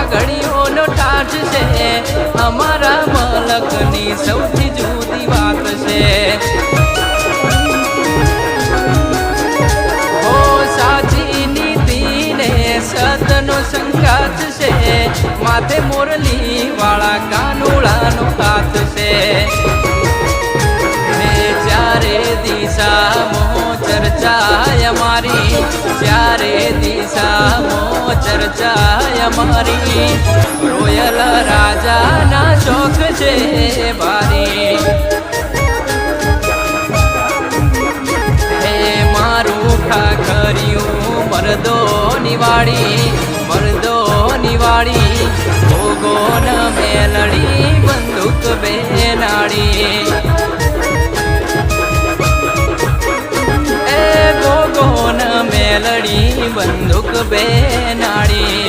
ઘડીઓનો ટાઢ છે અમારા મલકની સૌથી જુદી વાત છે ઓ સાચી નીતિને સતનો સંગાત છે માથે મોરલી વાળા કાનુડાનો હાથ છે ચારે દિશામાં ચર્ચાય અમારી ચારે દિશામાં ચર્ચાય અમારી રોયલ રાજાના શોખ છે ભારી હે મારું ખાખર્યું મરદોની વાડી ભોગોન મેલડી બંદૂક બેનાડી મેલડી બંદૂક બેનાડી